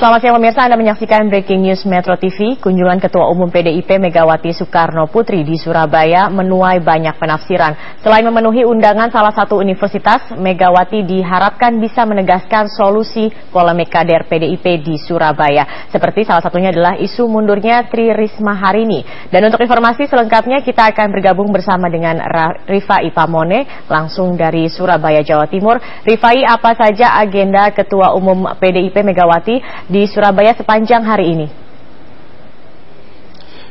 Selamat siang pemirsa, Anda menyaksikan Breaking News Metro TV. Kunjungan Ketua Umum PDIP Megawati Soekarno Putri di Surabaya menuai banyak penafsiran. Selain memenuhi undangan salah satu universitas, Megawati diharapkan bisa menegaskan solusi polemik kader PDIP di Surabaya. Seperti salah satunya adalah isu mundurnya Tri Risma Harini. Dan untuk informasi selengkapnya kita akan bergabung bersama dengan Rifai Pamone langsung dari Surabaya, Jawa Timur. Rifai, apa saja agenda Ketua Umum PDIP Megawati di Surabaya sepanjang hari ini?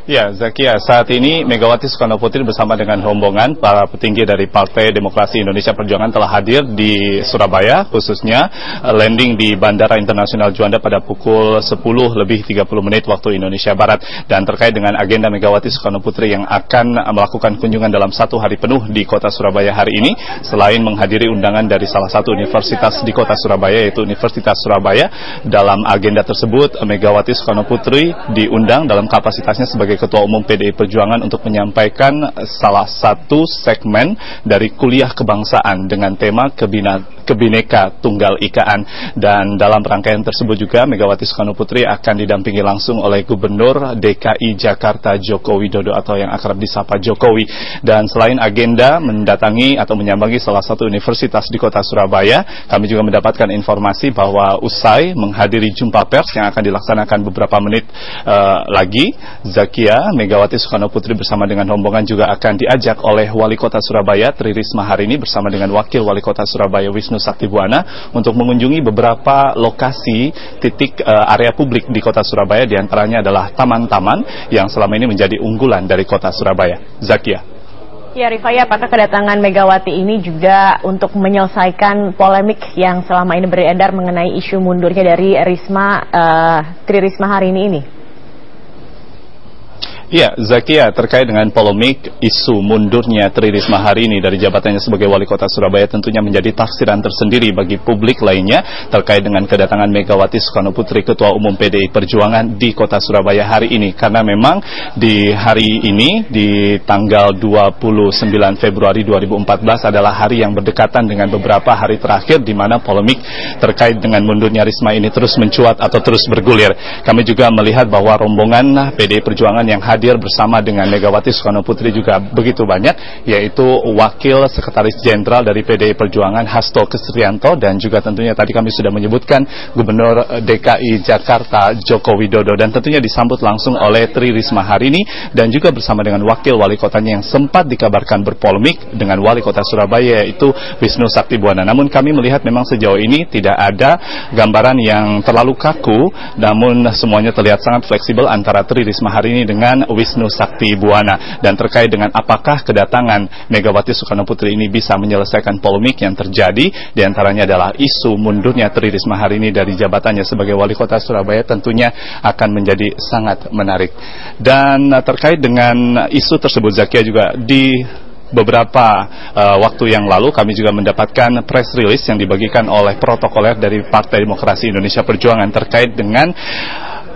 Ya, Zakia, saat ini Megawati Soekarno Putri bersama dengan rombongan para petinggi dari Partai Demokrasi Indonesia Perjuangan telah hadir di Surabaya, khususnya landing di Bandara Internasional Juanda pada pukul 10:30 waktu Indonesia Barat. Dan terkait dengan agenda Megawati Soekarno Putri yang akan melakukan kunjungan dalam satu hari penuh di kota Surabaya hari ini, selain menghadiri undangan dari salah satu universitas di kota Surabaya, yaitu Universitas Surabaya, dalam agenda tersebut Megawati Soekarno Putri diundang dalam kapasitasnya sebagai Ketua Umum PDI Perjuangan untuk menyampaikan salah satu segmen dari kuliah kebangsaan dengan tema Kebineka Tunggal Ikaan. Dan dalam rangkaian tersebut juga Megawati Soekarno Putri akan didampingi langsung oleh Gubernur DKI Jakarta Joko Widodo atau yang akrab disapa Jokowi. Dan selain agenda mendatangi atau menyambangi salah satu universitas di kota Surabaya, kami juga mendapatkan informasi bahwa usai menghadiri jumpa pers yang akan dilaksanakan beberapa menit lagi, Zakia, Megawati Soekarno Putri bersama dengan rombongan juga akan diajak oleh Wali Kota Surabaya Tri Risma Harini bersama dengan Wakil Wali Kota Surabaya Wisnu Saktibuwana untuk mengunjungi beberapa lokasi titik area publik di Kota Surabaya, diantaranya adalah taman-taman yang selama ini menjadi unggulan dari Kota Surabaya. Zakia. Ya, Rifai, apakah kedatangan Megawati ini juga untuk menyelesaikan polemik yang selama ini beredar mengenai isu mundurnya dari Tri Risma Harini ini? Ya, Zakia, terkait dengan polemik isu mundurnya Tri Risma Harini dari jabatannya sebagai Wali Kota Surabaya tentunya menjadi tafsiran tersendiri bagi publik lainnya terkait dengan kedatangan Megawati Soekarno Putri Ketua Umum PDI Perjuangan di Kota Surabaya hari ini. Karena memang di hari ini, di tanggal 29 Februari 2014 adalah hari yang berdekatan dengan beberapa hari terakhir di mana polemik terkait dengan mundurnya Risma ini terus mencuat atau terus bergulir. Kami juga melihat bahwa rombongan PDI Perjuangan yang hadir bersama dengan Megawati Soekarno Putri juga begitu banyak, yaitu Wakil Sekretaris Jenderal dari PDI Perjuangan Hasto Kristianto dan juga tentunya tadi kami sudah menyebutkan Gubernur DKI Jakarta Joko Widodo, dan tentunya disambut langsung oleh Tri Risma Harini dan juga bersama dengan Wakil Wali Kotanya yang sempat dikabarkan berpolemik dengan Wali Kota Surabaya, yaitu Wisnu Saktibuwana. Namun kami melihat memang sejauh ini tidak ada gambaran yang terlalu kaku, namun semuanya terlihat sangat fleksibel antara Tri Risma Harini dengan Wisnu Saktibuwana. Dan terkait dengan apakah kedatangan Megawati Soekarno Putri ini bisa menyelesaikan polemik yang terjadi, diantaranya adalah isu mundurnya Tri Risma Harini dari jabatannya sebagai Wali Kota Surabaya, tentunya akan menjadi sangat menarik. Dan terkait dengan isu tersebut, Zakia, juga di beberapa waktu yang lalu kami juga mendapatkan press release yang dibagikan oleh protokoler dari Partai Demokrasi Indonesia Perjuangan terkait dengan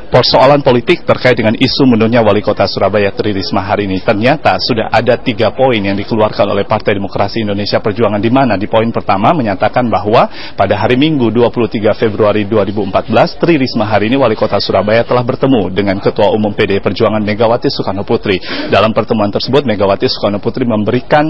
persoalan politik terkait dengan isu mundurnya Wali Kota Surabaya Tri Risma Harini. Ternyata sudah ada 3 poin yang dikeluarkan oleh Partai Demokrasi Indonesia Perjuangan, di mana di poin pertama menyatakan bahwa pada hari Minggu 23 Februari 2014 Tri Risma Harini Wali Kota Surabaya telah bertemu dengan Ketua Umum PDI Perjuangan Megawati Soekarno Putri. Dalam pertemuan tersebut Megawati Soekarno Putri memberikan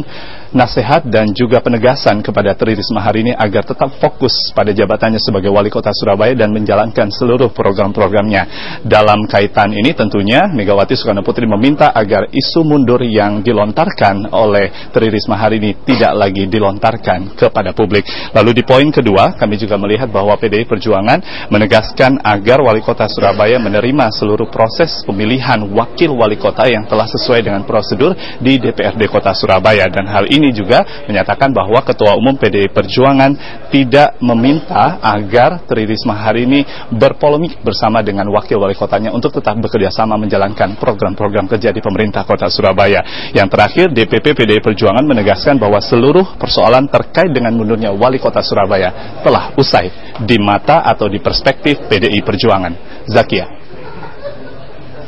nasihat dan juga penegasan kepada Tri Risma Harini agar tetap fokus pada jabatannya sebagai Wali Kota Surabaya dan menjalankan seluruh program-programnya. Dalam kaitan ini tentunya Megawati Soekarno Putri meminta agar isu mundur yang dilontarkan oleh Tri Risma Harini tidak lagi dilontarkan kepada publik. Lalu di poin kedua kami juga melihat bahwa PDI Perjuangan menegaskan agar Wali Kota Surabaya menerima seluruh proses pemilihan wakil wali kota yang telah sesuai dengan prosedur di DPRD Kota Surabaya. Dan hal ini juga menyatakan bahwa Ketua Umum PDI Perjuangan tidak meminta agar Tri Risma Harini berpolemik bersama dengan wakil wali kotanya untuk tetap bekerja sama menjalankan program-program kerja di pemerintah Kota Surabaya. Yang terakhir, DPP PDI Perjuangan menegaskan bahwa seluruh persoalan terkait dengan mundurnya Wali Kota Surabaya telah usai di mata atau di perspektif PDI Perjuangan. Zakia.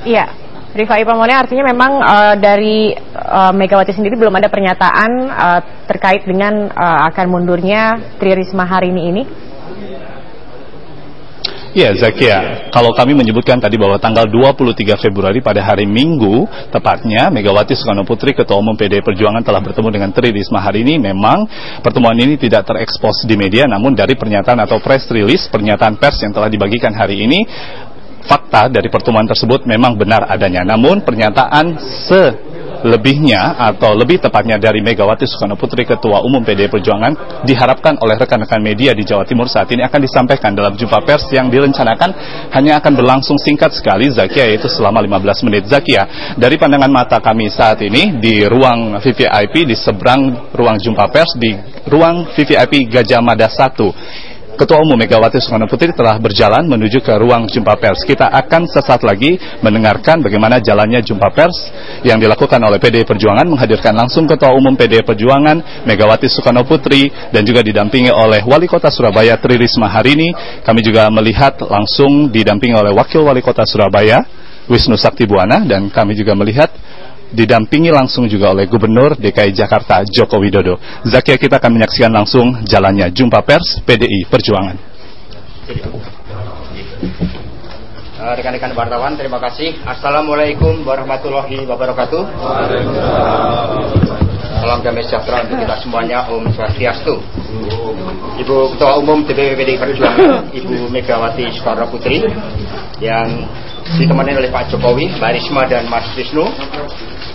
Iya, Rifai Pamone, artinya memang dari Megawati sendiri belum ada pernyataan terkait dengan akan mundurnya Tri Risma Harini ini? Ya, Zakia, kalau kami menyebutkan tadi bahwa tanggal 23 Februari pada hari Minggu, tepatnya Megawati Soekarno Putri, Ketua Umum PDI Perjuangan telah bertemu dengan Tri Risma hari ini. Memang pertemuan ini tidak terekspos di media, namun dari pernyataan atau press release, pernyataan pers yang telah dibagikan hari ini, fakta dari pertemuan tersebut memang benar adanya. Namun pernyataan selebihnya atau lebih tepatnya dari Megawati Soekarno Putri, Ketua Umum PDI Perjuangan, diharapkan oleh rekan-rekan media di Jawa Timur saat ini akan disampaikan dalam jumpa pers yang direncanakan hanya akan berlangsung singkat sekali, Zakia, yaitu selama 15 menit. Zakia, dari pandangan mata kami saat ini di ruang VVIP, di seberang ruang jumpa pers, di ruang VVIP Gajah Mada 1, Ketua Umum Megawati Soekarno Putri telah berjalan menuju ke ruang jumpa pers. Kita akan sesaat lagi mendengarkan bagaimana jalannya jumpa pers yang dilakukan oleh PDI Perjuangan, menghadirkan langsung Ketua Umum PDI Perjuangan Megawati Soekarno Putri dan juga didampingi oleh Wali Kota Surabaya Tri Risma hari ini. Kami juga melihat langsung didampingi oleh Wakil Wali Kota Surabaya Wisnu Sakti Buwana, dan kami juga melihat didampingi langsung juga oleh Gubernur DKI Jakarta Joko Widodo. Zakia, kita akan menyaksikan langsung jalannya jumpa pers PDI Perjuangan. Rekan-rekan wartawan, terima kasih. Assalamualaikum warahmatullahi wabarakatuh. Salam damai sejahtera untuk kita semuanya. Om Swastiastu. Ibu Ketua Umum DPP PDI Perjuangan, Ibu Megawati Soekarno Putri, yang ditemani oleh Pak Jokowi, Mbak Risma, dan Mas Wisnu.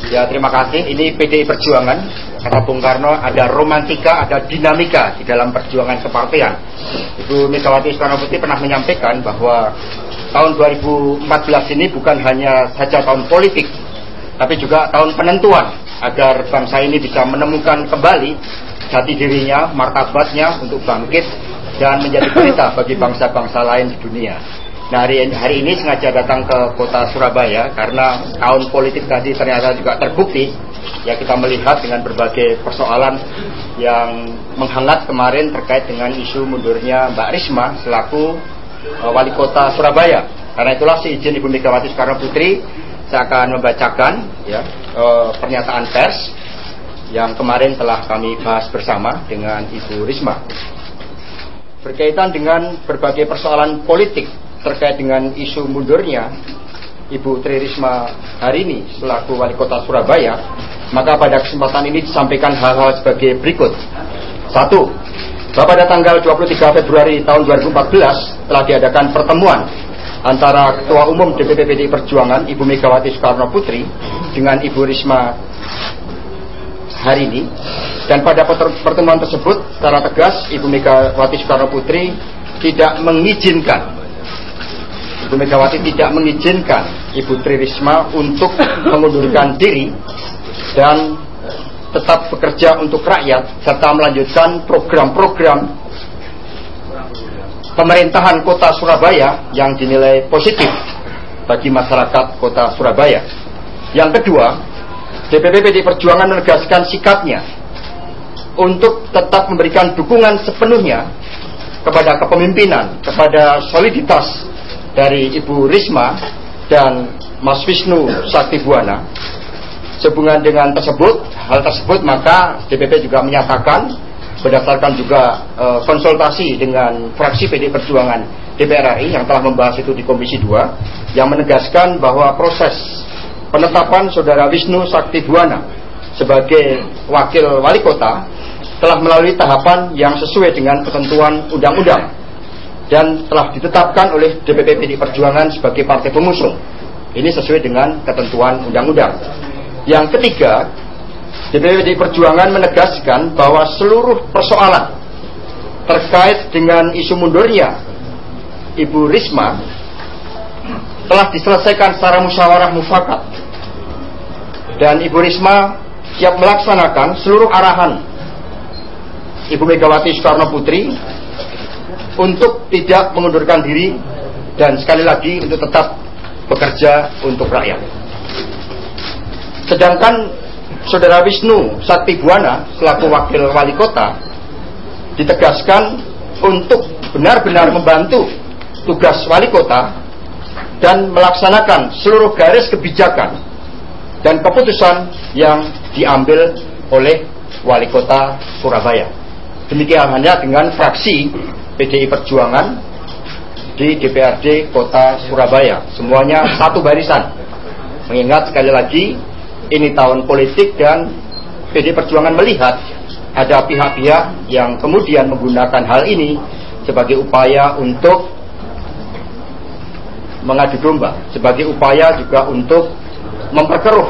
Ya, terima kasih. Ini PDI Perjuangan. Kata Bung Karno, ada romantika, ada dinamika di dalam perjuangan kepartean. Ibu Megawati Soekarno Putri pernah menyampaikan bahwa tahun 2014 ini bukan hanya saja tahun politik, tapi juga tahun penentuan agar bangsa ini bisa menemukan kembali jati dirinya, martabatnya untuk bangkit dan menjadi pelita bagi bangsa-bangsa lain di dunia. Nah, hari ini sengaja datang ke kota Surabaya karena tahun politik tadi ternyata juga terbukti. Ya, kita melihat dengan berbagai persoalan yang menghangat kemarin terkait dengan isu mundurnya Mbak Risma selaku Wali Kota Surabaya. Karena itulah seizin Ibu Megawati Soekarno Putri, saya akan membacakan pernyataan pers yang kemarin telah kami bahas bersama dengan Ibu Risma berkaitan dengan berbagai persoalan politik terkait dengan isu mundurnya Ibu Tri Risma hari ini selaku Wali Kota Surabaya. Maka pada kesempatan ini disampaikan hal-hal sebagai berikut. 1. Bahwa pada tanggal 23 Februari tahun 2014 telah diadakan pertemuan antara Ketua Umum DPP PDI Perjuangan Ibu Megawati Soekarno Putri dengan Ibu Risma hari ini, dan pada pertemuan tersebut secara tegas Ibu Megawati Soekarno Putri tidak mengizinkan Ibu Tri Risma untuk mengundurkan diri dan tetap bekerja untuk rakyat serta melanjutkan program-program pemerintahan Kota Surabaya yang dinilai positif bagi masyarakat Kota Surabaya. Yang kedua, DPP PDI Perjuangan menegaskan sikapnya untuk tetap memberikan dukungan sepenuhnya kepada kepemimpinan, kepada soliditas dari Ibu Risma dan Mas Wisnu Sakti Buwana. Sehubungan dengan hal tersebut, maka DPP juga menyatakan berdasarkan juga konsultasi dengan fraksi PDI Perjuangan DPR RI yang telah membahas itu di Komisi 2, yang menegaskan bahwa proses penetapan Saudara Wisnu Sakti Buwana sebagai Wakil Wali Kota telah melalui tahapan yang sesuai dengan ketentuan undang-undang dan telah ditetapkan oleh DPP PDI Perjuangan sebagai partai pengusung. Ini sesuai dengan ketentuan undang-undang. Yang ketiga, DPP PDI Perjuangan menegaskan bahwa seluruh persoalan terkait dengan isu mundurnya Ibu Risma telah diselesaikan secara musyawarah mufakat, dan Ibu Risma siap melaksanakan seluruh arahan Ibu Megawati Soekarno Putri untuk tidak mengundurkan diri dan sekali lagi untuk tetap bekerja untuk rakyat. Sedangkan Saudara Wisnu Sakti Buwana selaku Wakil Wali Kota ditegaskan untuk benar-benar membantu tugas Wali Kota dan melaksanakan seluruh garis kebijakan dan keputusan yang diambil oleh Wali Kota Surabaya. Demikian halnya dengan fraksi PDI Perjuangan di DPRD Kota Surabaya. Semuanya satu barisan. Mengingat sekali lagi ini tahun politik dan PD Perjuangan melihat ada pihak-pihak yang kemudian menggunakan hal ini sebagai upaya untuk mengadu domba, sebagai upaya juga untuk memperkeruh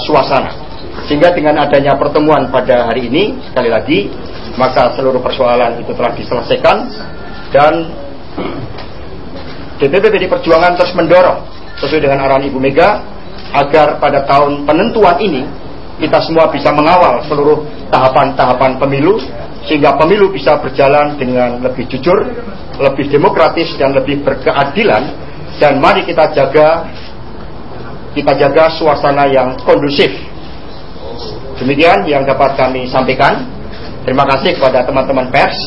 suasana. Sehingga dengan adanya pertemuan pada hari ini, sekali lagi, maka seluruh persoalan itu telah diselesaikan dan DPP PD Perjuangan terus mendorong sesuai dengan arahan Ibu Mega agar pada tahun penentuan ini kita semua bisa mengawal seluruh tahapan-tahapan pemilu sehingga pemilu bisa berjalan dengan lebih jujur, lebih demokratis dan lebih berkeadilan, dan mari kita jaga suasana yang kondusif. Demikian yang dapat kami sampaikan. Terima kasih kepada teman-teman pers.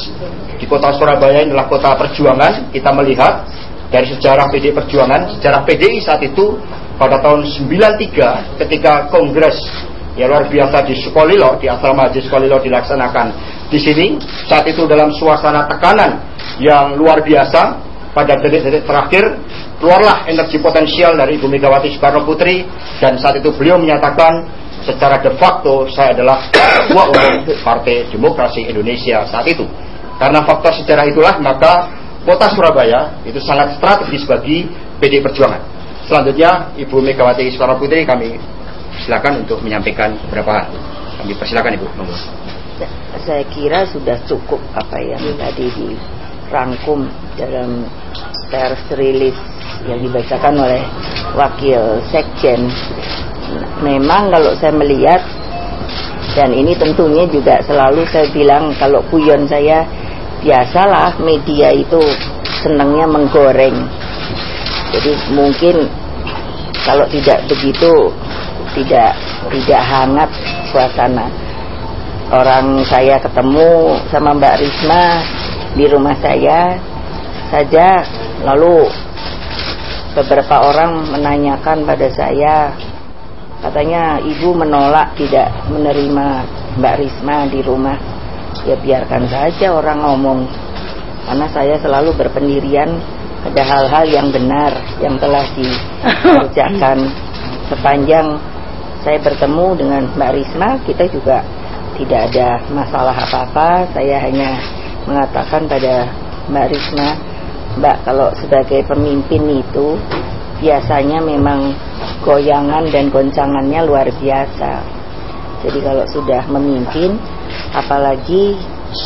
Di Kota Surabaya inilah kota perjuangan. Kita melihat dari sejarah PD Perjuangan, sejarah PDI saat itu pada tahun 93 ketika kongres yang luar biasa di Sukolilo, di asrama Haji Sukolilo dilaksanakan di sini. Saat itu dalam suasana tekanan yang luar biasa, pada detik-detik terakhir keluarlah energi potensial dari Ibu Megawati Soekarno Putri, dan saat itu beliau menyatakan secara de facto saya adalah Ketua Umum Partai Demokrasi Indonesia saat itu. Karena faktor sejarah itulah maka Kota Surabaya itu sangat strategis bagi PD Perjuangan. Selanjutnya Ibu Megawati Soekarno Putri kami silakan untuk menyampaikan beberapa hal. Kami persilakan Ibu. Saya kira sudah cukup apa yang tadi dirangkum dalam press release yang dibacakan oleh Wakil Sekjen. Memang kalau saya melihat, dan ini tentunya juga selalu saya bilang, kalau guyon saya, biasalah media itu senangnya menggoreng. Jadi mungkin kalau tidak begitu tidak hangat suasana. Orang saya ketemu sama Mbak Risma di rumah saya saja, lalu beberapa orang menanyakan pada saya, katanya ibu menolak tidak menerima Mbak Risma di rumah. Ya biarkan saja orang ngomong, karena saya selalu berpendirian pada hal-hal yang benar yang telah dikerjakan. Sepanjang saya bertemu dengan Mbak Risma, kita juga tidak ada masalah apa-apa. Saya hanya mengatakan pada Mbak Risma, Mbak, kalau sebagai pemimpin itu biasanya memang goyangan dan goncangannya luar biasa. Jadi kalau sudah memimpin, apalagi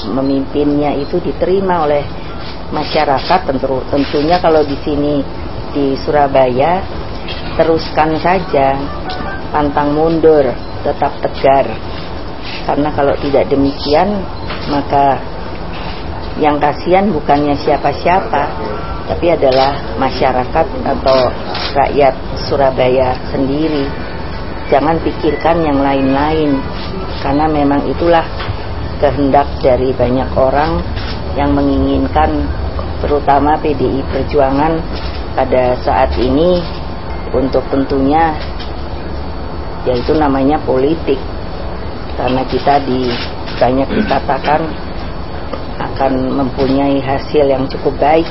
memimpinnya itu diterima oleh masyarakat, tentunya kalau di sini di Surabaya teruskan saja, pantang mundur, tetap tegar. Karena kalau tidak demikian, maka yang kasihan bukannya siapa-siapa, tapi adalah masyarakat atau rakyat Surabaya sendiri. Jangan pikirkan yang lain-lain, karena memang itulah kehendak dari banyak orang yang menginginkan, terutama PDI Perjuangan pada saat ini, untuk tentunya yaitu namanya politik. Karena kita banyak dikatakan akan mempunyai hasil yang cukup baik,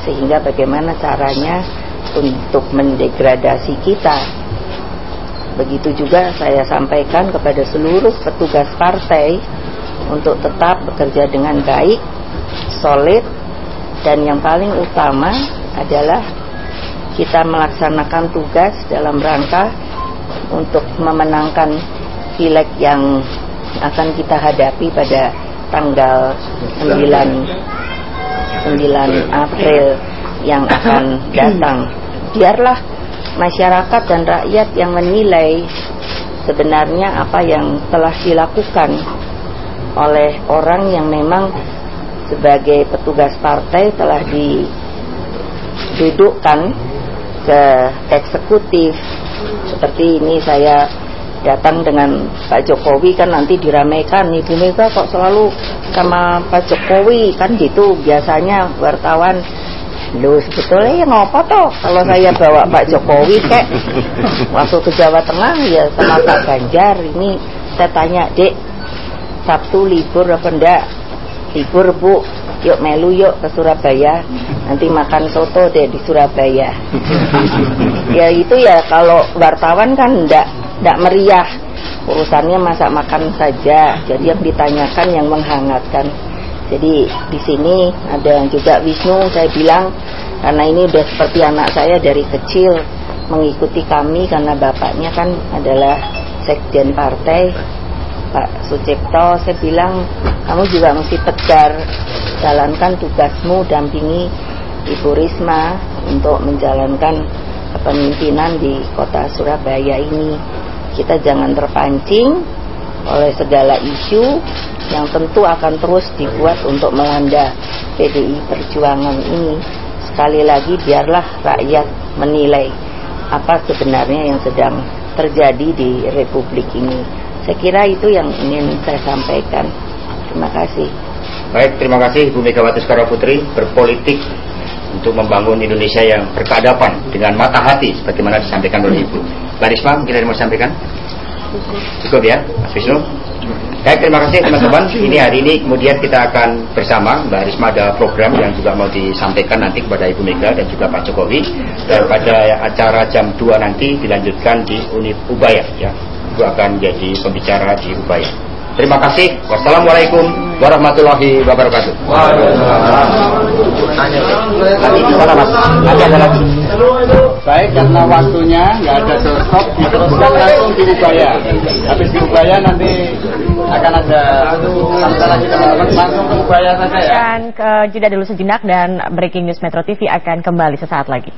sehingga bagaimana caranya untuk mendegradasi kita. Begitu juga saya sampaikan kepada seluruh petugas partai untuk tetap bekerja dengan baik, solid, dan yang paling utama adalah kita melaksanakan tugas dalam rangka untuk memenangkan pileg yang akan kita hadapi pada tanggal 9 April yang akan datang. Biarlah masyarakat dan rakyat yang menilai sebenarnya apa yang telah dilakukan oleh orang yang memang sebagai petugas partai telah didudukkan ke eksekutif. Seperti ini saya datang dengan Pak Jokowi, kan nanti diramaikan, Ibu Mega kok selalu sama Pak Jokowi, kan gitu biasanya wartawan. Loh sebetulnya ya ngopo toh kalau saya bawa Pak Jokowi kek waktu ke Jawa Tengah ya sama Pak Ganjar. Ini saya tanya, Dek, Sabtu libur apa enggak? Libur Bu. yuk melu yuk ke Surabaya, nanti makan soto deh di Surabaya. Ya itu ya, kalau wartawan kan ndak meriah, urusannya masak makan saja, jadi yang ditanyakan yang menghangatkan. Jadi di sini ada juga Wisnu, saya bilang karena ini udah seperti anak saya dari kecil mengikuti kami, karena bapaknya kan adalah sekjen partai Pak Sucipto. Saya bilang kamu juga mesti tegar, jalankan tugasmu, dampingi Ibu Risma untuk menjalankan kepemimpinan di kota Surabaya ini. Kita jangan terpancing oleh segala isu yang tentu akan terus dibuat untuk melanda PDI Perjuangan ini. Sekali lagi biarlah rakyat menilai apa sebenarnya yang sedang terjadi di Republik ini. Saya kira itu yang ingin saya sampaikan. Terima kasih. Baik, terima kasih Ibu Megawati Soekarnoputri, berpolitik untuk membangun Indonesia yang berkeadaban dengan mata hati sebagaimana disampaikan oleh Ibu. Mbak Risma, mungkin ada yang mau disampaikan? Cukup ya, Mas Wisnu? Baik, terima kasih teman-teman. Ini hari ini kemudian kita akan bersama Mbak Risma, ada program yang juga mau disampaikan nanti kepada Ibu Mega dan juga Pak Jokowi. Dan pada acara jam 2 nanti dilanjutkan di Univ Ubaya ya. Itu akan jadi pembicara di Ubaya. Terima kasih. Wassalamualaikum warahmatullahi wabarakatuh. Nanti di sana Mas, nanti ada lagi. Baik, karena waktunya nggak ada doorstop, diteruskan langsung di Ubaya. Habis di Ubaya nanti akan ada sampai lagi teman-teman, langsung ke Ubaya saja ya. Dan jeda dulu sejenak dan Breaking News Metro TV akan kembali sesaat lagi.